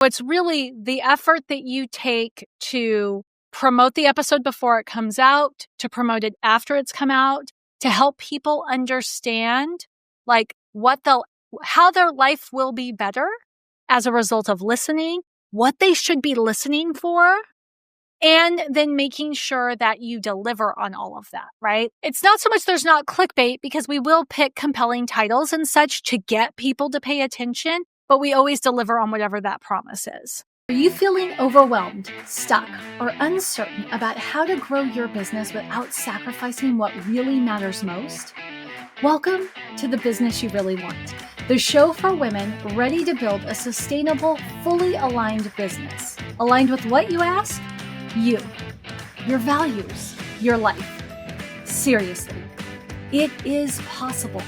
It's really the effort that you take to promote the episode before it comes out, to promote it after it's come out, to help people understand like how their life will be better as a result of listening, what they should be listening for, and then making sure that you deliver on all of that, right? It's not so much there's not clickbait, because we will pick compelling titles and such to get people to pay attention, but we always deliver on whatever that promise is. Are you feeling overwhelmed, stuck, or uncertain about how to grow your business without sacrificing what really matters most? Welcome to The Business You Really Want, the show for women ready to build a sustainable, fully aligned business. Aligned with what, you ask? You, your values, your life. Seriously, it is possible.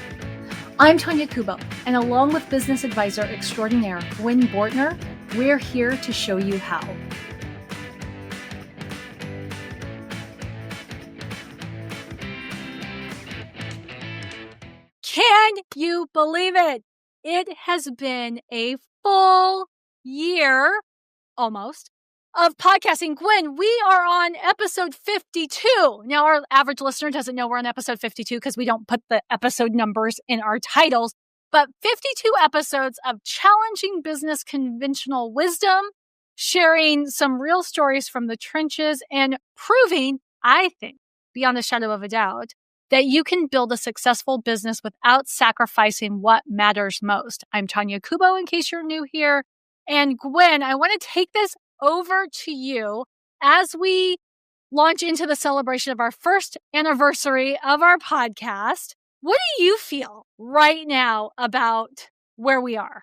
I'm Tonya Kubo, and along with business advisor extraordinaire Gwen Bortner, we're here to show you how. Can you believe it? It has been a full year, almost, of podcasting. Gwen, we are on episode 52. Now, our average listener doesn't know we're on episode 52 because we don't put the episode numbers in our titles, but 52 episodes of challenging business conventional wisdom, sharing some real stories from the trenches, and proving, I think, beyond a shadow of a doubt, that you can build a successful business without sacrificing what matters most. I'm Tonya Kubo, in case you're new here. And Gwen, I want to take this over to you as we launch into the celebration of our first anniversary of our podcast. What do you feel right now about where we are?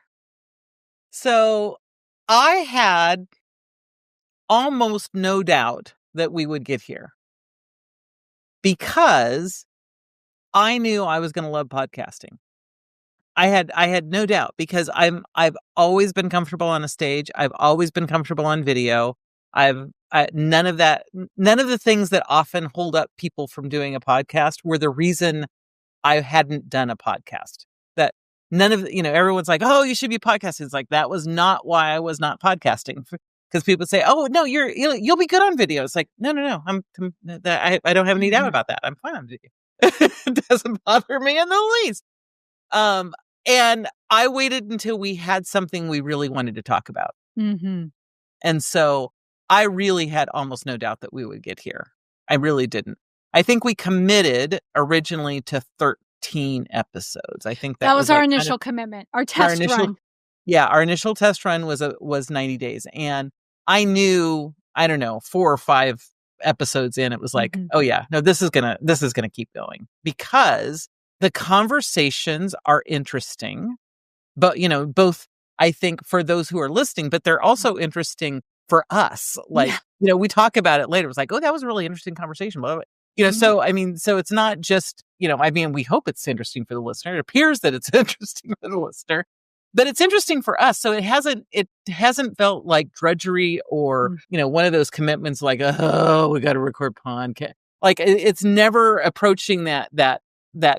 So I had almost no doubt that we would get here because I knew I was going to love podcasting. I had no doubt because I've always been comfortable on a stage. I've always been comfortable on video. None of the things that often hold up people from doing a podcast were the reason I hadn't done a podcast. That none of, everyone's like, oh, you should be podcasting. It's like, that was not why I was not podcasting. Because people say, oh, no, you'll be good on video. It's like, no. I don't have any doubt about that. I'm fine on video. It doesn't bother me in the least. And I waited until we had something we really wanted to talk about. Mm-hmm. And so I really had almost no doubt that we would get here. I really didn't. I think we committed originally to 13 episodes. I think that was our initial commitment, our test run. Yeah, our initial test run was 90 days. And I knew, 4 or 5 episodes in, it was like, oh yeah, no, this is gonna keep going because the conversations are interesting, but both I think for those who are listening, but they're also interesting for us. Like, we talk about it later. It's like, oh, that was a really interesting conversation. So it's not just, we hope it's interesting for the listener. It appears that it's interesting for the listener, but it's interesting for us. So it hasn't felt like drudgery or, one of those commitments like, oh, we got to record podcast. Like it's never approaching that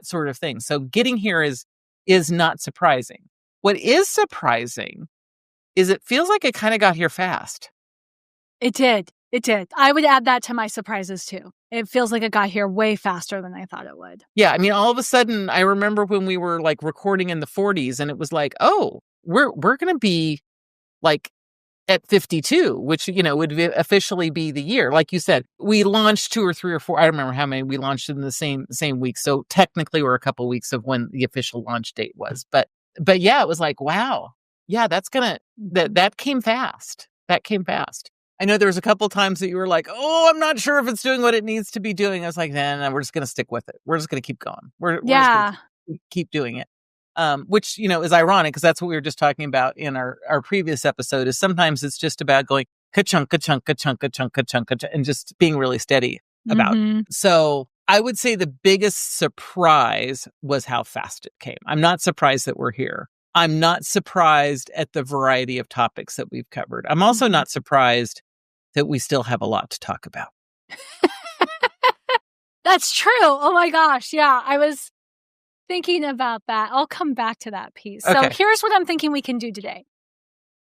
sort of thing. So getting here is not surprising. What is surprising is it feels like it kind of got here fast. It did. I would add that to my surprises too. It feels like it got here way faster than I thought it would. Yeah. All of a sudden I remember when we were like recording in the 40s and it was like, oh, we're going to be like at 52, which, would officially be the year. Like you said, we launched 2 or 3 or 4. I don't remember how many we launched in the same week. So technically we're a couple of weeks of when the official launch date was. But yeah, it was like, wow. Yeah, that came fast. That came fast. I know there was a couple of times that you were like, oh, I'm not sure if it's doing what it needs to be doing. I was like, nah, we're just going to stick with it. We're just going to keep going. We're just going to keep doing it. Which, is ironic because that's what we were just talking about in our previous episode is sometimes it's just about going ka-chunk, ka-chunk, ka-chunk, ka-chunk, ka-chunk, ka-chunk, and just being really steady about it. So I would say the biggest surprise was how fast it came. I'm not surprised that we're here. I'm not surprised at the variety of topics that we've covered. I'm also not surprised that we still have a lot to talk about. That's true. Oh my gosh. Yeah, I was thinking about that. I'll come back to that piece. Okay. So here's what I'm thinking we can do today.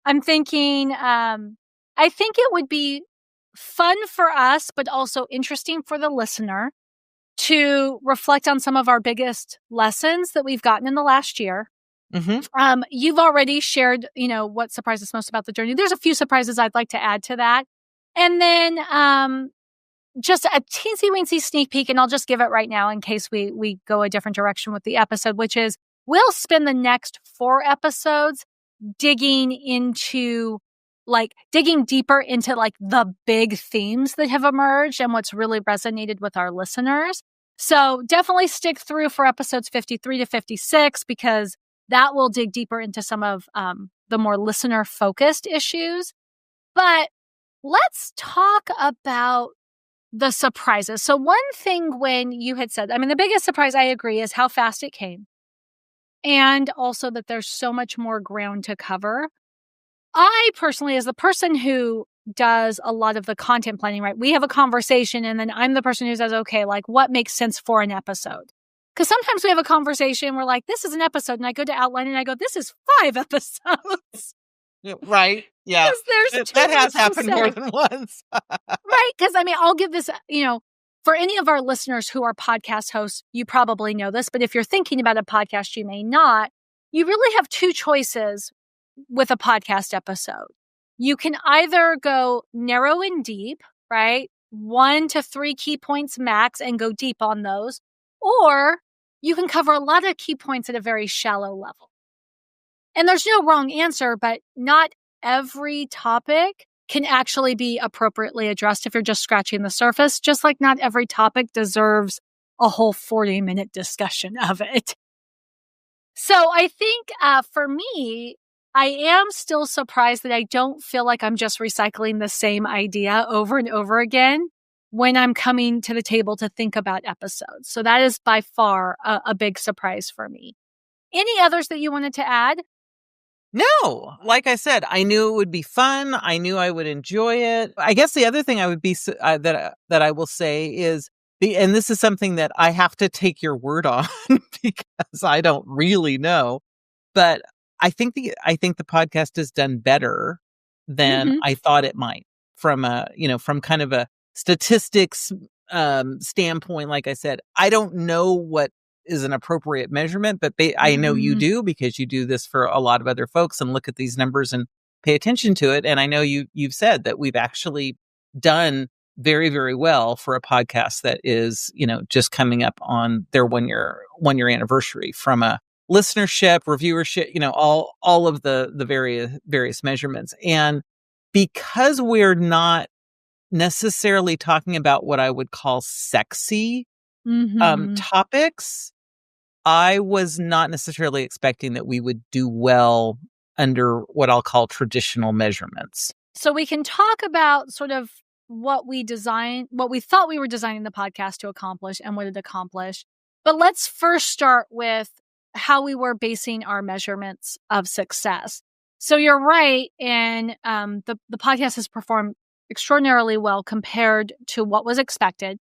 I'm thinking, I think it would be fun for us, but also interesting for the listener to reflect on some of our biggest lessons that we've gotten in the last year. You've already shared, what surprised us most about the journey. There's a few surprises I'd like to add to that. And then, just a teensy-weensy sneak peek, and I'll just give it right now in case we go a different direction with the episode, which is we'll spend the next 4 episodes digging deeper into the big themes that have emerged and what's really resonated with our listeners. So definitely stick through for episodes 53 to 56, because that will dig deeper into some of the more listener-focused issues. But let's talk about the surprises. So one thing when you had said, the biggest surprise, I agree, is how fast it came. And also that there's so much more ground to cover. I personally, as the person who does a lot of the content planning, right? We have a conversation and then I'm the person who says, okay, what makes sense for an episode? Because sometimes we have a conversation, we're like, this is an episode. And I go to outline and I go, this is 5 episodes. Right. Yeah. That has happened more than once. Right. Because I'll give this, for any of our listeners who are podcast hosts, you probably know this, but if you're thinking about a podcast, you may not. You really have 2 choices with a podcast episode. You can either go narrow and deep, right? 1 to 3 key points max and go deep on those. Or you can cover a lot of key points at a very shallow level. And there's no wrong answer, but not every topic can actually be appropriately addressed if you're just scratching the surface, just like not every topic deserves a whole 40-minute discussion of it. So I think for me, I am still surprised that I don't feel like I'm just recycling the same idea over and over again when I'm coming to the table to think about episodes. So that is by far a big surprise for me. Any others that you wanted to add? No, like I said, I knew it would be fun. I knew I would enjoy it. I guess the other thing I would be that I will say is and this is something that I have to take your word on because I don't really know, but I think the podcast has done better than I thought it might from from kind of a statistics standpoint. Like I said, I don't know what is an appropriate measurement, but I know you do, because you do this for a lot of other folks and look at these numbers and pay attention to it. And I know you've said that we've actually done very, very well for a podcast that is, just coming up on their one year anniversary, from a listenership, reviewership, all of the various measurements. And because we're not necessarily talking about what I would call sexy topics, I was not necessarily expecting that we would do well under what I'll call traditional measurements. So we can talk about sort of what we thought we were designing the podcast to accomplish and what it accomplished. But let's first start with how we were basing our measurements of success. So you're right, and the podcast has performed extraordinarily well compared to what was expected.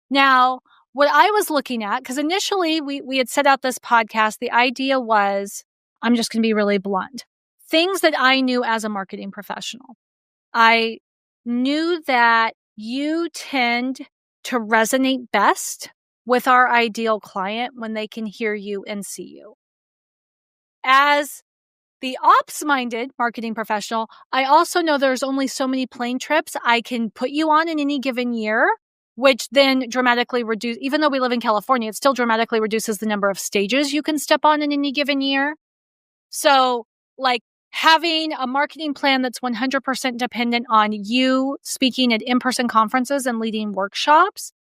Now, what I was looking at, because initially we had set out this podcast, the idea was, I'm just going to be really blunt, things that I knew as a marketing professional. I knew that you tend to resonate best with our ideal client when they can hear you and see you. As the ops-minded marketing professional, I also know there's only so many plane trips I can put you on in any given year, which then dramatically reduce, even though we live in California, it still dramatically reduces the number of stages you can step on in any given year. So having a marketing plan that's 100% dependent on you speaking at in-person conferences and leading workshops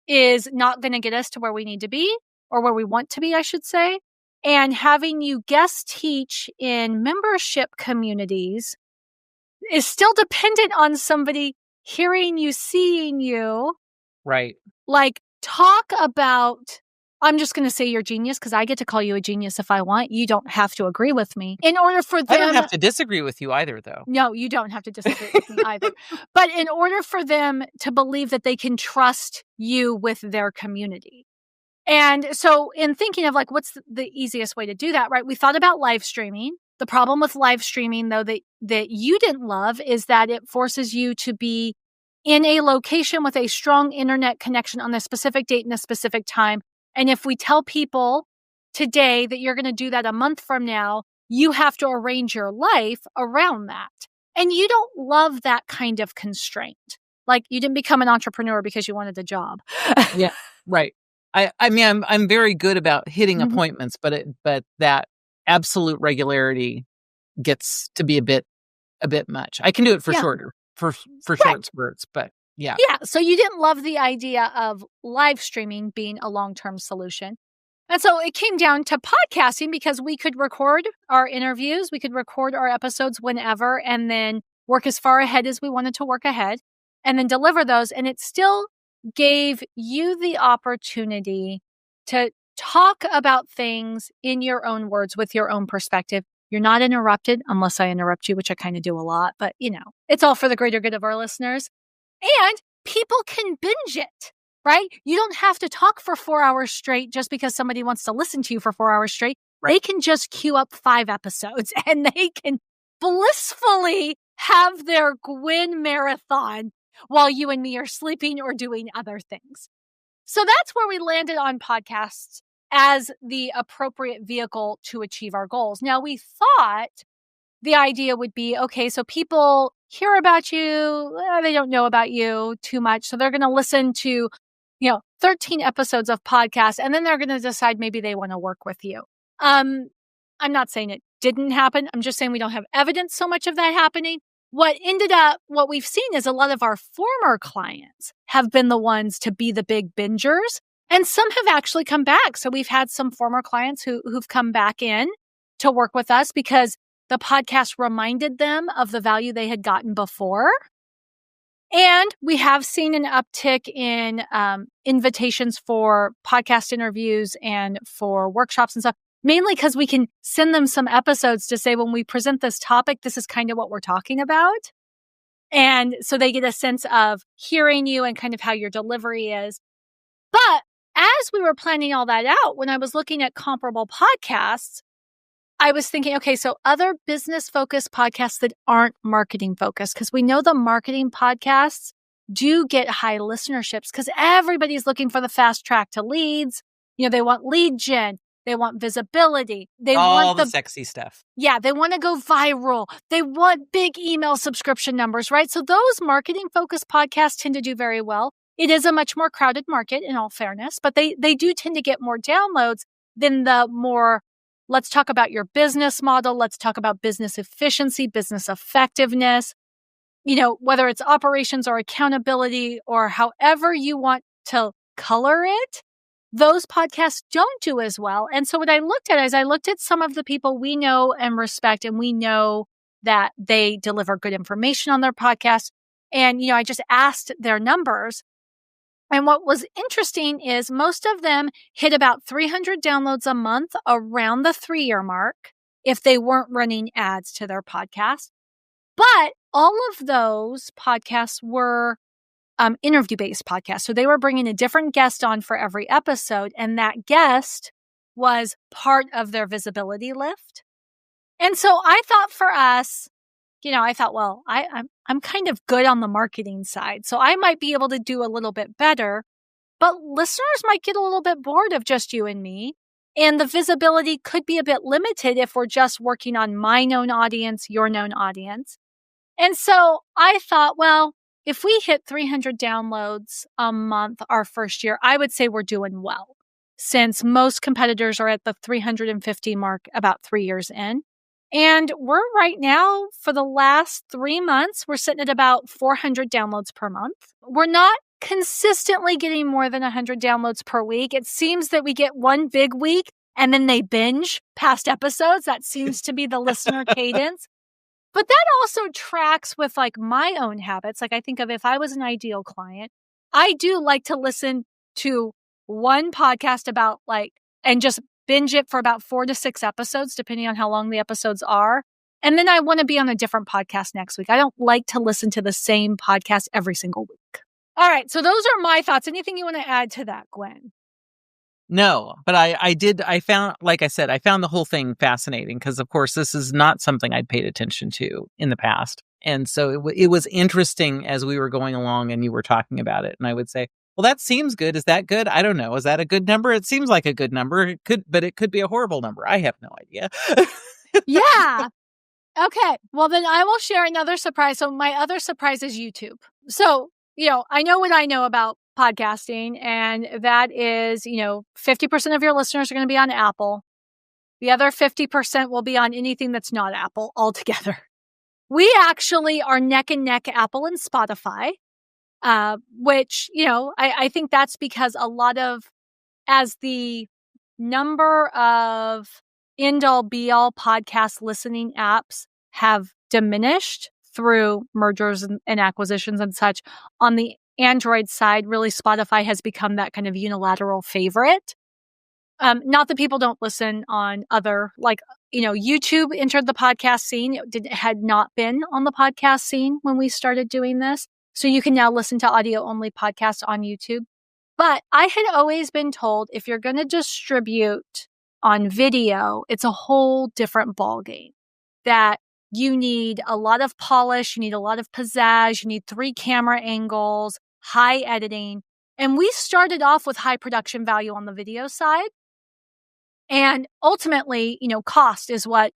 is not going to get us to where we need to be, or where we want to be, I should say. And having you guest teach in membership communities is still dependent on somebody hearing you, seeing you. Right. Talk about, I'm just going to say you're genius because I get to call you a genius if I want. You don't have to agree with me. In order for them... I don't have to disagree with you either, though. No, you don't have to disagree with me either. But in order for them to believe that they can trust you with their community. And so in thinking of what's the easiest way to do that, right? We thought about live streaming. The problem with live streaming, though, that you didn't love is that it forces you to be in a location with a strong internet connection on a specific date and a specific time. And if we tell people today that you're going to do that a month from now, you have to arrange your life around that. And you don't love that kind of constraint. Like, you didn't become an entrepreneur because you wanted a job. Yeah, right. I mean, I'm very good about hitting Mhm. appointments, but that absolute regularity gets to be a bit much. I can do it for Yeah. short Right. spurts, but yeah. Yeah. So you didn't love the idea of live streaming being a long-term solution. And so it came down to podcasting because we could record our interviews, we could record our episodes whenever, and then work as far ahead as we wanted to work ahead, and then deliver those. And it still gave you the opportunity to talk about things in your own words with your own perspective. You're not interrupted unless I interrupt you, which I kind of do a lot, but it's all for the greater good of our listeners. And people can binge it, right? You don't have to talk for 4 hours straight just because somebody wants to listen to you for 4 hours straight. Right. They can just queue up 5 episodes and they can blissfully have their Gwen marathon while you and me are sleeping or doing other things. So that's where we landed on podcasts as the appropriate vehicle to achieve our goals. Now, we thought the idea would be, okay, so people hear about you, they don't know about you too much, so they're going to listen to, 13 episodes of podcasts, and then they're going to decide maybe they want to work with you. I'm not saying it didn't happen. I'm just saying we don't have evidence so much of that happening. What we've seen is a lot of our former clients have been the ones to be the big bingers, and some have actually come back. So we've had some former clients who've come back in to work with us because the podcast reminded them of the value they had gotten before. And we have seen an uptick in invitations for podcast interviews and for workshops and stuff, mainly because we can send them some episodes to say, when we present this topic, this is kind of what we're talking about. And so they get a sense of hearing you and kind of how your delivery is. But as we were planning all that out, when I was looking at comparable podcasts, I was thinking, okay, so other business-focused podcasts that aren't marketing-focused, because we know the marketing podcasts do get high listenerships because everybody's looking for the fast track to leads. They want lead gen. They want visibility. They All want the sexy stuff. Yeah, they want to go viral. They want big email subscription numbers, right? So those marketing-focused podcasts tend to do very well. It is a much more crowded market, in all fairness, but they do tend to get more downloads than the more, let's talk about your business model. Let's talk about business efficiency, business effectiveness, whether it's operations or accountability or however you want to color it. Those podcasts don't do as well. And so what I looked at is I looked at some of the people we know and respect, and we know that they deliver good information on their podcast. And, I just asked their numbers. And what was interesting is most of them hit about 300 downloads a month around the 3-year mark if they weren't running ads to their podcast. But all of those podcasts were interview-based podcasts. So they were bringing a different guest on for every episode, and that guest was part of their visibility lift. And so I thought for us, well, I'm kind of good on the marketing side, so I might be able to do a little bit better, but listeners might get a little bit bored of just you and me, and the visibility could be a bit limited if we're just working on my known audience, your known audience. And so I thought, well, if we hit 300 downloads a month our first year, I would say we're doing well, since most competitors are at the 350 mark about 3 years in. And we're right now, for the last 3 months, we're sitting at about 400 downloads per month. We're not consistently getting more than 100 downloads per week. It seems that we get one big week and then they binge past episodes. That seems to be the listener cadence. But that also tracks with my own habits. I think of if I was an ideal client, I do like to listen to one podcast about and just binge it for about 4 to 6 episodes, depending on how long the episodes are. And then I want to be on a different podcast next week. I don't like to listen to the same podcast every single week. All right. So those are my thoughts. Anything you want to add to that, Gwen? No, but I found, like I said, I found the whole thing fascinating because, of course, this is not something I'd paid attention to in the past. And so it was interesting as we were going along and you were talking about it. And I would say, well, that seems good. Is that good? I don't know. Is that a good number? It seems like a good number. But it could be a horrible number. I have no idea. Yeah. Okay. Well, then I will share another surprise. So my other surprise is YouTube. So, I know what I know about podcasting, and that is, 50% of your listeners are going to be on Apple. The other 50% will be on anything that's not Apple altogether. We actually are neck and neck, Apple and Spotify, which, I think that's because as the number of end-all be-all podcast listening apps have diminished through mergers and acquisitions and such, on the Android side, really Spotify has become that kind of unilateral favorite. Not that people don't listen on other, YouTube entered the podcast scene. It had not been on the podcast scene when we started doing this. So you can now listen to audio-only podcasts on YouTube. But I had always been told if you're going to distribute on video, it's a whole different ballgame. That you need a lot of polish, you need a lot of pizzazz, you need 3 camera angles, high editing. And we started off with high production value on the video side. And ultimately, cost is what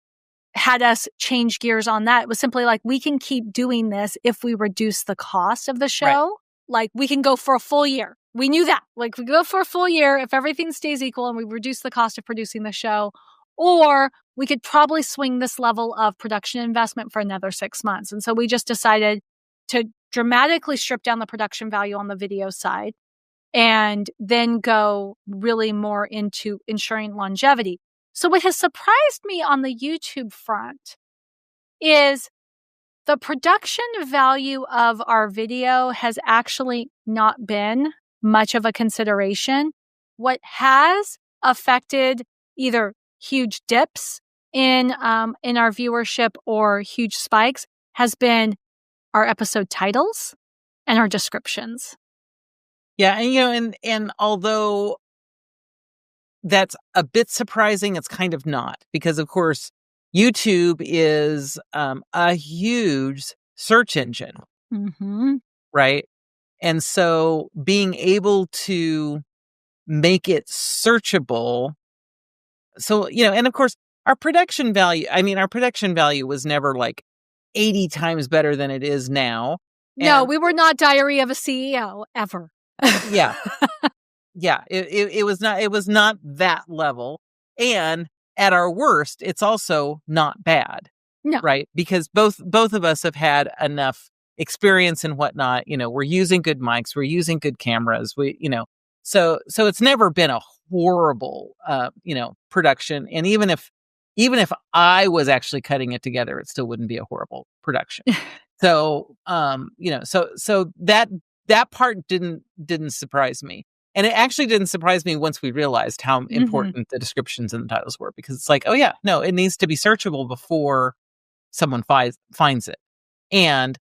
had us change gears on that. It was simply like, we can keep doing this if we reduce the cost of the show. Right. Like, we can go for a full year. We knew that. Like, we go for a full year if everything stays equal and we reduce the cost of producing the show. Or we could probably swing this level of production investment for another 6 months. And so we just decided to dramatically strip down the production value on the video side and then go really more into ensuring longevity. So what has surprised me on the YouTube front is the production value of our video has actually not been much of a consideration. What has affected either huge dips in our viewership or huge spikes has been our episode titles and our descriptions. Yeah, and although that's a bit surprising, it's kind of not, because of course YouTube is a huge search engine, right? And so being able to make it searchable, so and of course our production value was never like 80 times better than it is now. No, we were not Diary of a CEO ever. Yeah. Yeah, it was not that level. And at our worst, it's also not bad. No. Right? Because both of us have had enough experience and whatnot. We're using good mics, we're using good cameras. So it's never been a horrible production. And even if I was actually cutting it together, it still wouldn't be a horrible production. So so that part didn't surprise me. And it actually didn't surprise me once we realized how important the descriptions and the titles were, because it's like, oh yeah, no, it needs to be searchable before someone finds it. And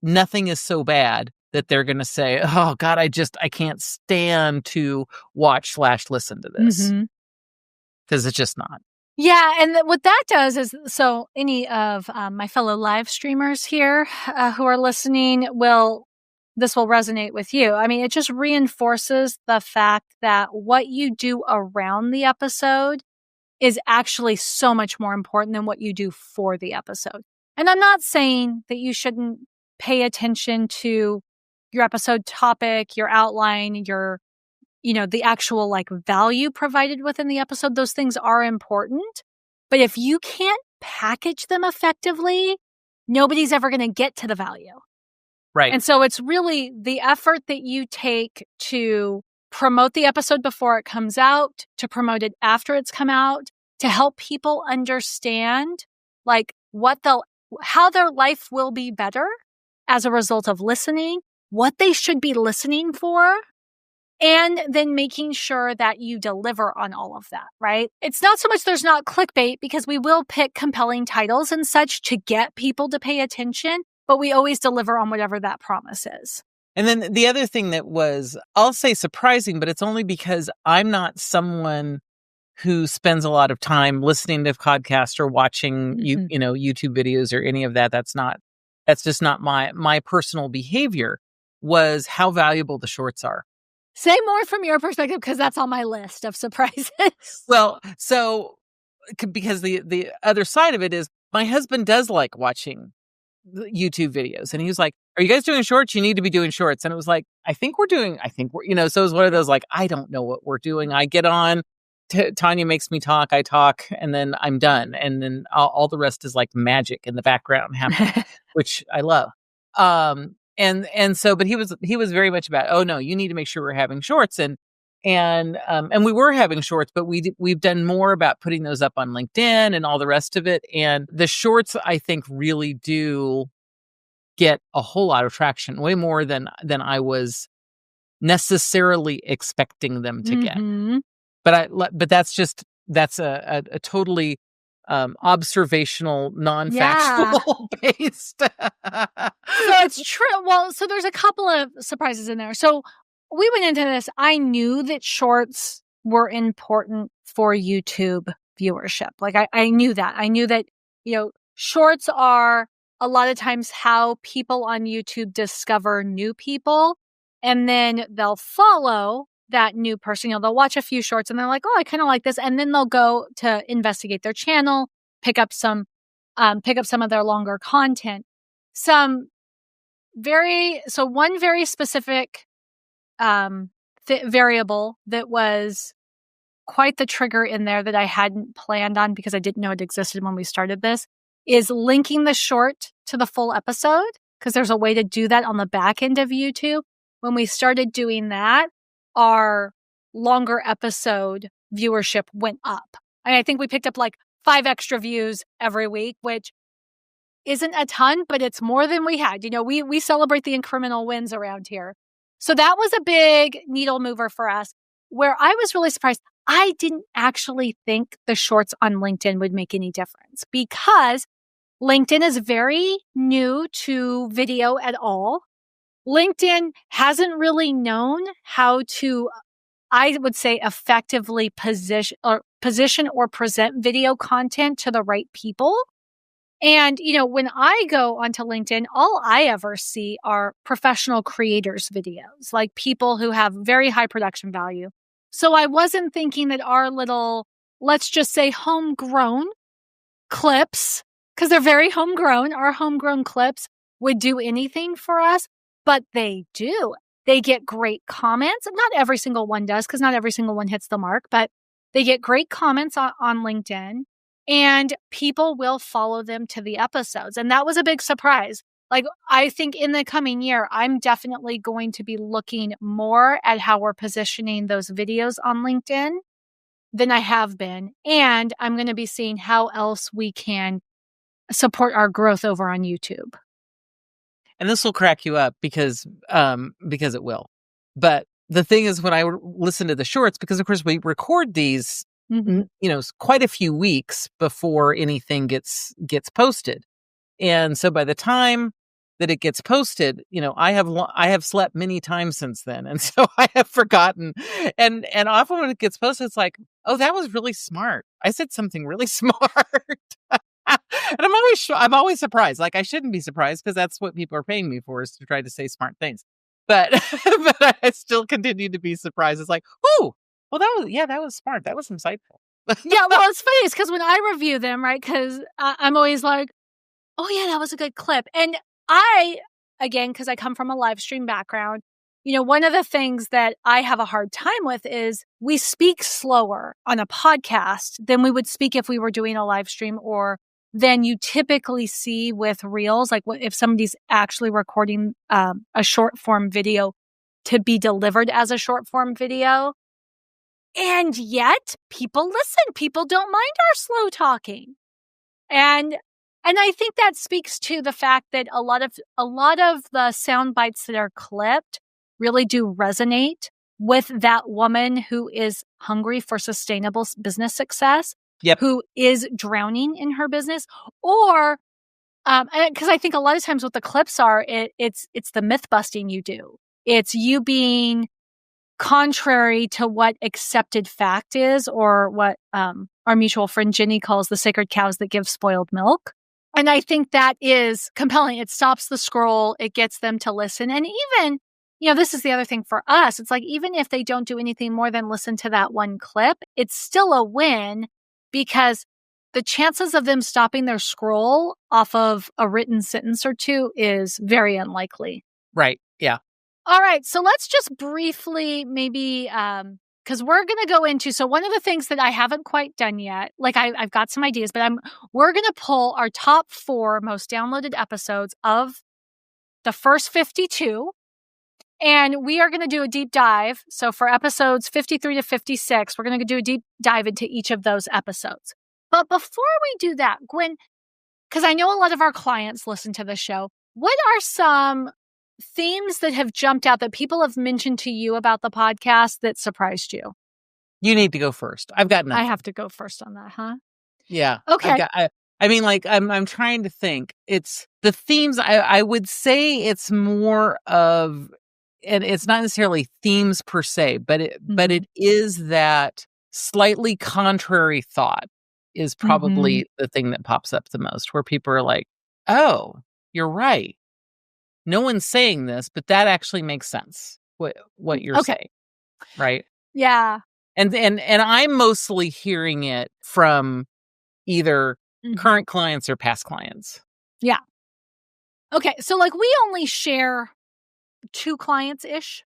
nothing is so bad that they're going to say, oh God, I can't stand to watch/listen to this. Because it's just not. Yeah, and what that does is, so any of my fellow live streamers here who are listening this will resonate with you. I mean, it just reinforces the fact that what you do around the episode is actually so much more important than what you do for the episode. And I'm not saying that you shouldn't pay attention to your episode topic, your outline, your, the actual value provided within the episode. Those things are important. But if you can't package them effectively, nobody's ever going to get to the value. Right. And so it's really the effort that you take to promote the episode before it comes out, to promote it after it's come out, to help people understand how their life will be better as a result of listening, what they should be listening for, and then making sure that you deliver on all of that, right? It's not so much there's not clickbait, because we will pick compelling titles and such to get people to pay attention, but we always deliver on whatever that promise is. And then the other thing that was, I'll say surprising, but it's only because I'm not someone who spends a lot of time listening to podcasts or watching YouTube videos or any of that. That's just not my personal behavior, was how valuable the shorts are. Say more from your perspective, because that's on my list of surprises. Well, so because the other side of it is my husband does like watching YouTube videos, and he was like, "Are you guys doing shorts? You need to be doing shorts." And it was like, I think we're, so it was one of those, like, I don't know what we're doing. I get on, Tonya makes me talk, I talk, and then I'm done. And then all the rest is like magic in the background happening, which I love. And so, but he was very much about, oh no, you need to make sure we're having shorts. And we were having shorts, but we've done more about putting those up on LinkedIn and all the rest of it. And the shorts, I think, really do get a whole lot of traction, way more than I was necessarily expecting them to get. But that's a totally observational, non-factual based. So it's true. Well, so there's a couple of surprises in there. So we went into this. I knew that shorts were important for YouTube viewership. Like I knew that. I knew that, shorts are a lot of times how people on YouTube discover new people, and then they'll follow that new person. They'll watch a few shorts and they're like, oh, I kind of like this. And then they'll go to investigate their channel, pick up some of their longer content. One very specific variable that was quite the trigger in there that I hadn't planned on because I didn't know it existed when we started this is linking the short to the full episode, because there's a way to do that on the back end of YouTube. When we started doing that, our longer episode viewership went up. And I think we picked up like 5 extra views every week, which isn't a ton, but it's more than we had. We celebrate the incremental wins around here. So that was a big needle mover for us, where I was really surprised. I didn't actually think the shorts on LinkedIn would make any difference, because LinkedIn is very new to video at all. LinkedIn hasn't really known how to, I would say, effectively position or present video content to the right people. And, when I go onto LinkedIn, all I ever see are professional creators' videos, like people who have very high production value. So I wasn't thinking that our little, let's just say, homegrown clips, because they're very homegrown, our homegrown clips would do anything for us, but they do. They get great comments. Not every single one does, because not every single one hits the mark, but they get great comments on LinkedIn. And people will follow them to the episodes. And that was a big surprise. Like, I think in the coming year, I'm definitely going to be looking more at how we're positioning those videos on LinkedIn than I have been. And I'm going to be seeing how else we can support our growth over on YouTube. And this will crack you up because it will. But the thing is, when I listen to the shorts, because of course we record these, quite a few weeks before anything gets posted. And so by the time that it gets posted, I have slept many times since then. And so I have forgotten. And often when it gets posted, it's like, oh, that was really smart. I said something really smart. And I'm always surprised. Like, I shouldn't be surprised, because that's what people are paying me for, is to try to say smart things. But but I still continue to be surprised. It's like, oh, well, that was smart. That was insightful. Yeah, well, it's funny. It's because when I review them, right, because I'm always like, oh, yeah, that was a good clip. And again, because I come from a live stream background, one of the things that I have a hard time with is we speak slower on a podcast than we would speak if we were doing a live stream, or than you typically see with reels. Like, if somebody's actually recording a short form video to be delivered as a short form video. And yet people listen. People don't mind our slow talking. And I think that speaks to the fact that a lot of the sound bites that are clipped really do resonate with that woman who is hungry for sustainable business success, yep, who is drowning in her business, or Because I think a lot of times what the clips are, it's the myth busting you do. It's you being contrary to what accepted fact is, or what our mutual friend Jenny calls the sacred cows that give spoiled milk. And I think that is compelling. It stops the scroll. It gets them to listen. And even, this is the other thing for us. It's like, even if they don't do anything more than listen to that one clip, it's still a win, because the chances of them stopping their scroll off of a written sentence or two is very unlikely. Right. Yeah. All right. So let's just briefly maybe, because we're going to go into, so one of the things that I haven't quite done yet, like I've got some ideas, but we're going to pull our top 4 most downloaded episodes of the first 52. And we are going to do a deep dive. So for episodes 53 to 56, we're going to do a deep dive into each of those episodes. But before we do that, Gwen, because I know a lot of our clients listen to the show, what are some themes that have jumped out that people have mentioned to you about the podcast that surprised you? You need to go first. I've got nothing. I have to go first on that, huh? Yeah. Okay. I'm trying to think. It's the themes. I would say it's more of, and it's not necessarily themes per se, but it is that slightly contrary thought is probably the thing that pops up the most, where people are like, oh, you're right. No one's saying this, but that actually makes sense. What you're saying. Right. Yeah. And I'm mostly hearing it from either current clients or past clients. Yeah. Okay. So like we only share 2 clients-ish.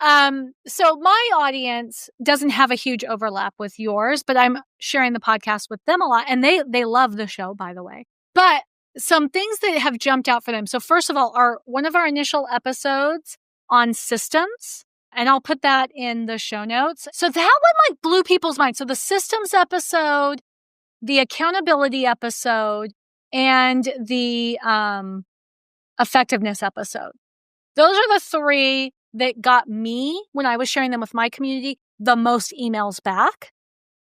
So my audience doesn't have a huge overlap with yours, but I'm sharing the podcast with them a lot, and they love the show, by the way. But some things that have jumped out for them. So first of all, one of our initial episodes on systems, and I'll put that in the show notes. So that one like blew people's minds. So the systems episode, the accountability episode, and the effectiveness episode. Those are the 3 that got me, when I was sharing them with my community, the most emails back.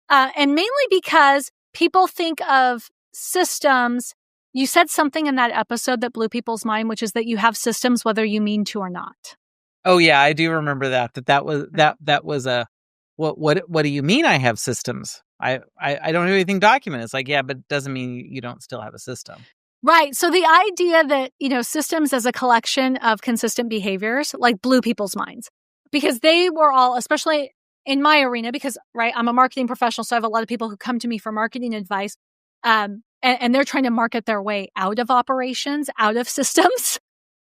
And mainly because people think of systems. You said something in that episode that blew people's mind, which is that you have systems whether you mean to or not. Oh yeah, I do remember that was a what do you mean I have systems? I don't have anything documented. It's like, yeah, but it doesn't mean you don't still have a system. Right. So the idea that, systems as a collection of consistent behaviors, like blew people's minds, because they were all, especially in my arena, because, right, I'm a marketing professional. So I have a lot of people who come to me for marketing advice. And they're trying to market their way out of operations, out of systems.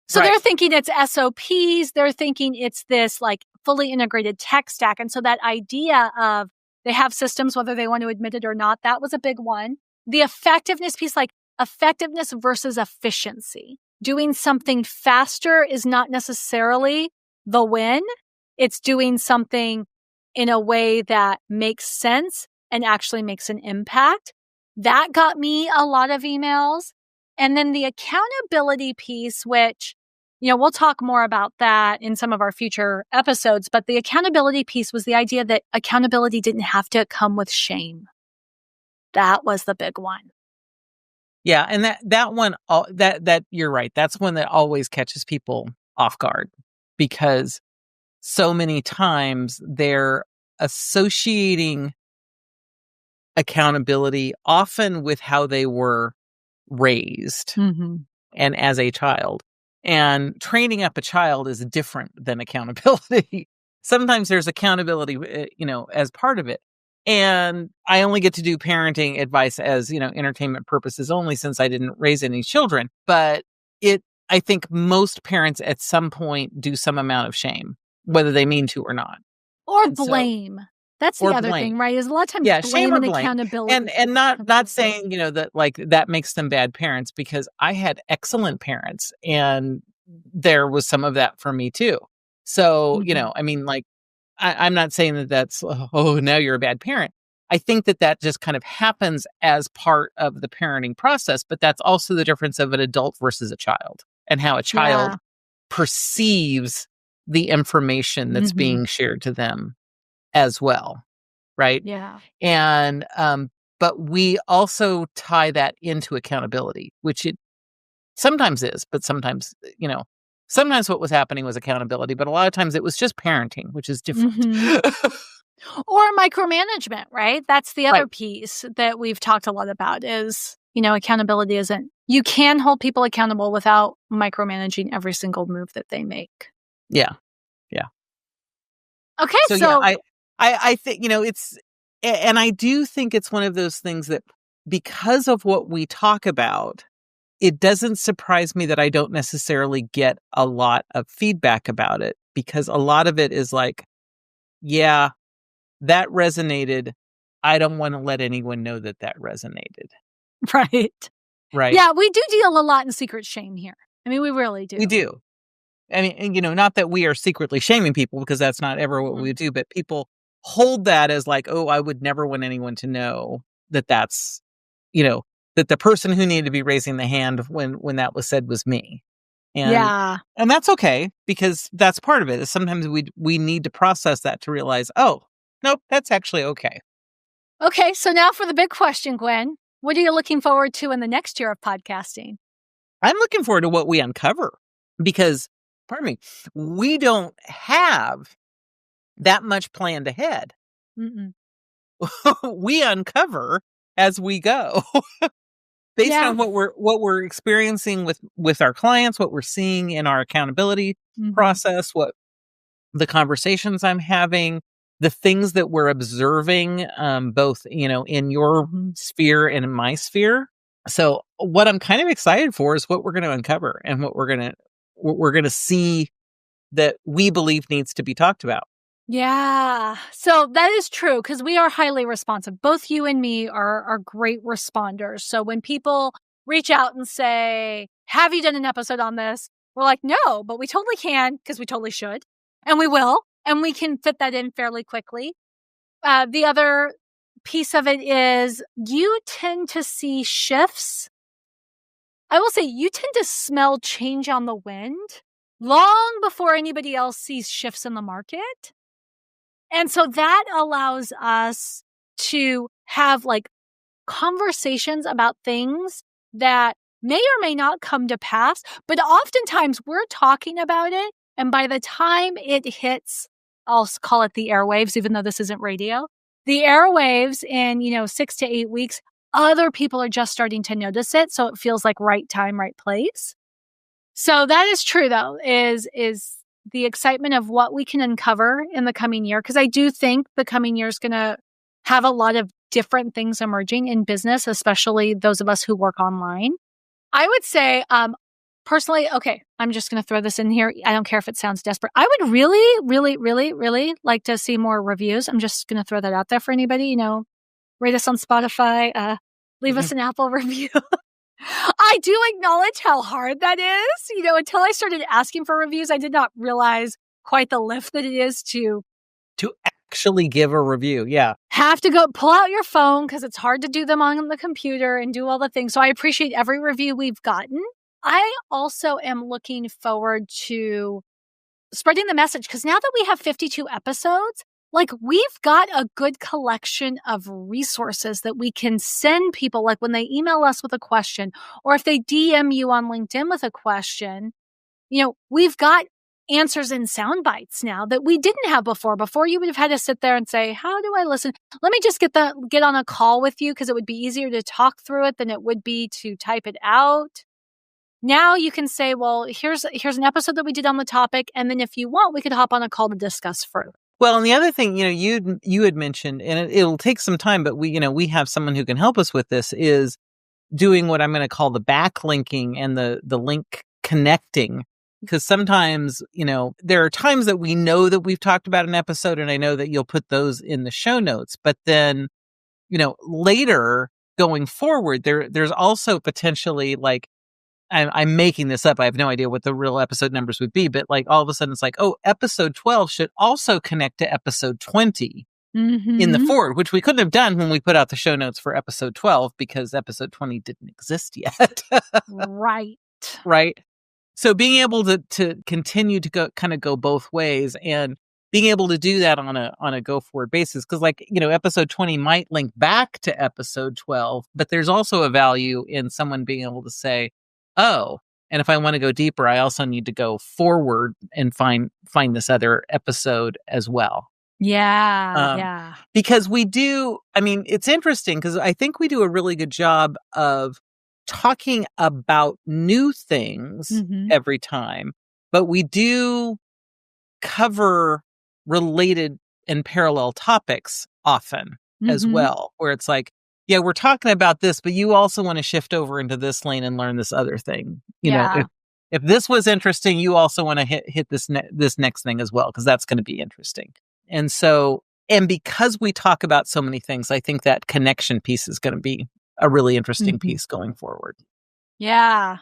So They're thinking it's SOPs. They're thinking it's this like fully integrated tech stack. And so that idea of they have systems, whether they want to admit it or not, that was a big one. The effectiveness piece, like effectiveness versus efficiency. Doing something faster is not necessarily the win. It's doing something in a way that makes sense and actually makes an impact. That got me a lot of emails. And then the accountability piece, which, we'll talk more about that in some of our future episodes. But the accountability piece was the idea that accountability didn't have to come with shame. That was the big one. Yeah. And that one, that you're right. That's one that always catches people off guard, because so many times they're associating accountability often with how they were raised and as a child. And training up a child is different than accountability. Sometimes there's accountability, as part of it. And I only get to do parenting advice as, entertainment purposes only, since I didn't raise any children. But I think most parents at some point do some amount of shame, whether they mean to or not. Or blame. That's the other thing, right? Is a lot of times blame and accountability. And not saying, that like that makes them bad parents, because I had excellent parents and there was some of that for me too. So, I'm not saying that that's, oh, now you're a bad parent. I think that just kind of happens as part of the parenting process, but that's also the difference of an adult versus a child, and how a child perceives the information that's being shared to them as well. Right. Yeah. And, but we also tie that into accountability, which sometimes is, but sometimes, sometimes what was happening was accountability, but a lot of times it was just parenting, which is different. Or micromanagement, right? That's the other Right. piece that we've talked a lot about is, accountability isn't, you can hold people accountable without micromanaging every single move that they make. Yeah. Okay. So yeah, I think, it's, and I do think it's one of those things that because of what we talk about, it doesn't surprise me that I don't necessarily get a lot of feedback about it, because a lot of it is like, yeah, that resonated. I don't want to let anyone know that resonated. Right. Right. Yeah, we do deal a lot in secret shame here. I mean, we really do. We do. I mean, and, not that we are secretly shaming people, because that's not ever what we do, but people hold that as like, oh, I would never want anyone to know that's, that the person who needed to be raising the hand when that was said was me. And that's okay, because that's part of it. Is sometimes we need to process that to realize, oh, nope, that's actually okay. Okay, so now for the big question, Gwen. What are you looking forward to in the next year of podcasting? I'm looking forward to what we uncover, because, pardon me, we don't have that much planned ahead. We uncover as we go. Based on what we're experiencing with our clients, what we're seeing in our accountability process, what the conversations I'm having, the things that we're observing, both, in your sphere and in my sphere. So what I'm kind of excited for is what we're going to uncover and what we're going to see that we believe needs to be talked about. Yeah. So that is true, because we are highly responsive. Both you and me are great responders. So when people reach out and say, have you done an episode on this? We're like, no, but we totally can, because we totally should. And we will. And we can fit that in fairly quickly. The other piece of it is you tend to see shifts. I will say you tend to smell change on the wind long before anybody else sees shifts in the market. And so that allows us to have conversations about things that may or may not come to pass, but oftentimes we're talking about it. And by the time it hits, I'll call it the airwaves, even though this isn't radio, the airwaves in, 6 to 8 weeks, other people are just starting to notice it. So it feels like right time, right place. So that is true, though, is the excitement of what we can uncover in the coming year. Because I do think the coming year is going to have a lot of different things emerging in business, especially those of us who work online. I would say, personally, okay, I'm just going to throw this in here. I don't care if it sounds desperate. I would really, really, really, really like to see more reviews. I'm just going to throw that out there for anybody, rate us on Spotify, leave us an Apple review. I do acknowledge how hard that is. Until I started asking for reviews, I did not realize quite the lift that it is to actually give a review. Yeah. Have to go pull out your phone, because it's hard to do them on the computer and do all the things. So I appreciate every review we've gotten. I also am looking forward to spreading the message, because now that we have 52 episodes, we've got a good collection of resources that we can send people, like when they email us with a question, or if they DM you on LinkedIn with a question, we've got answers in sound bites now that we didn't have before. Before, you would have had to sit there and say, how do I listen? Let me just get on a call with you, because it would be easier to talk through it than it would be to type it out. Now you can say, well, here's an episode that we did on the topic. And then if you want, we could hop on a call to discuss further. Well, and the other thing, you had mentioned, and it'll take some time, but we have someone who can help us with this, is doing what I'm going to call the backlinking and the link connecting. Because sometimes, there are times that we know that we've talked about an episode, and I know that you'll put those in the show notes, but then, later going forward, there's also potentially I'm making this up. I have no idea what the real episode numbers would be, but all of a sudden it's like, oh, episode 12 should also connect to episode 20 in the forward, which we couldn't have done when we put out the show notes for episode 12, because episode 20 didn't exist yet. Right. Right. So being able to continue to go both ways, and being able to do that on a go forward basis. Because episode 20 might link back to episode 12, but there's also a value in someone being able to say, oh, And if I want to go deeper, I also need to go forward and find this other episode as well. Yeah. Because it's interesting because I think we do a really good job of talking about new things every time, but we do cover related and parallel topics often as well, where it's like, yeah, we're talking about this, but you also want to shift over into this lane and learn this other thing. You know, if this was interesting, you also want to hit this next thing as well, because that's going to be interesting. And so, and because we talk about so many things, I think that connection piece is going to be a really interesting piece going forward. Yeah.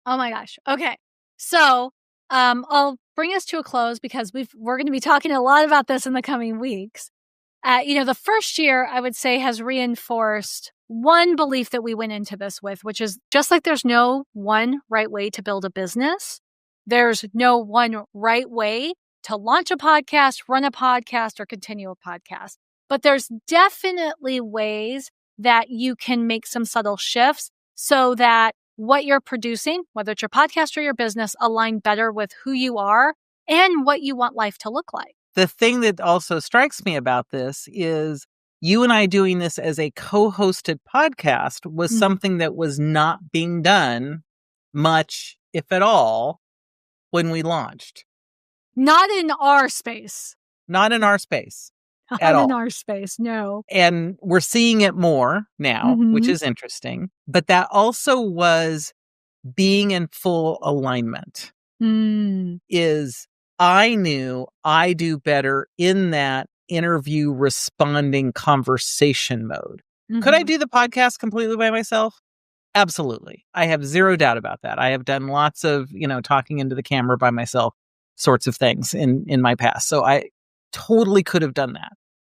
Oh my gosh. Okay. So, I'll bring us to a close because we're going to be talking a lot about this in the coming weeks. The first year, I would say, has reinforced one belief that we went into this with, which is just like there's no one right way to build a business, there's no one right way to launch a podcast, run a podcast, or continue a podcast. But there's definitely ways that you can make some subtle shifts so that what you're producing, whether it's your podcast or your business, align better with who you are and what you want life to look like. The thing that also strikes me about this is you and I doing this as a co-hosted podcast was something that was not being done much, if at all, when we launched. Not in our space. Not in our space. Not in our space, no. And we're seeing it more now, which is interesting. But that also was being in full alignment. Is I knew I do better in that interview responding conversation mode. Could I do the podcast completely by myself? Absolutely. I have zero doubt about that. I have done lots of, talking into the camera by myself sorts of things in my past. So I totally could have done that.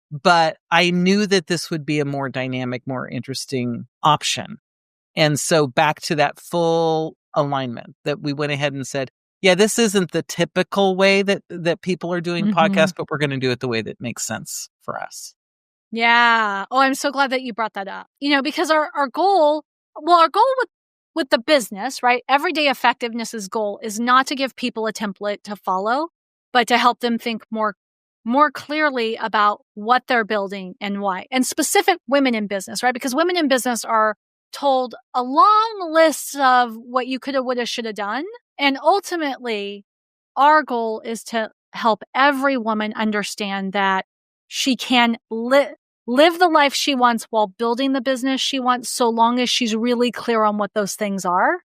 But I knew that this would be a more dynamic, more interesting option. And so back to that full alignment that we went ahead and said, yeah, this isn't the typical way that people are doing podcasts, but we're going to do it the way that makes sense for us. Yeah. Oh, I'm so glad that you brought that up. Because our goal with the business, right? Everyday Effectiveness's goal is not to give people a template to follow, but to help them think more clearly about what they're building and why. And specific women in business, right? Because women in business are told a long list of what you coulda, woulda, shoulda done. And ultimately, our goal is to help every woman understand that she can live the life she wants while building the business she wants, so long as she's really clear on what those things are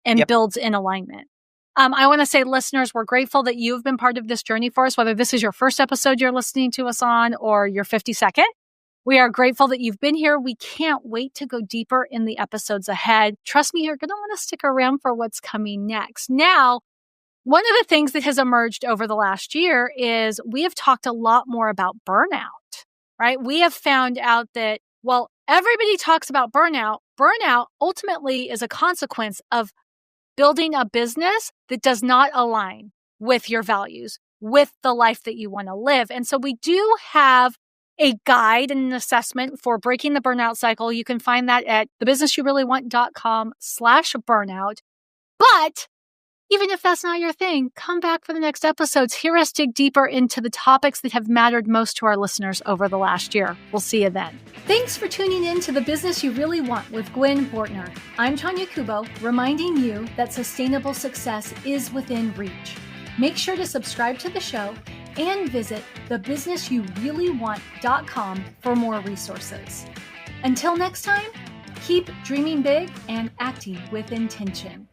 and builds in alignment. I want to say, listeners, we're grateful that you've been part of this journey for us, whether this is your first episode you're listening to us on or your 52nd. We are grateful that you've been here. We can't wait to go deeper in the episodes ahead. Trust me, you're going to want to stick around for what's coming next. Now, one of the things that has emerged over the last year is we have talked a lot more about burnout, right? We have found out that while everybody talks about burnout ultimately is a consequence of building a business that does not align with your values, with the life that you want to live. And so we do have a guide and an assessment for breaking the burnout cycle. You can find that at thebusinessyoureallywant.com/burnout. But even if that's not your thing, come back for the next episodes. Hear us dig deeper into the topics that have mattered most to our listeners over the last year. We'll see you then. Thanks for tuning in to The Business You Really Want with Gwen Bortner. I'm Tonya Kubo, reminding you that sustainable success is within reach. Make sure to subscribe to the show and visit thebusinessyoureallywant.com for more resources. Until next time, keep dreaming big and acting with intention.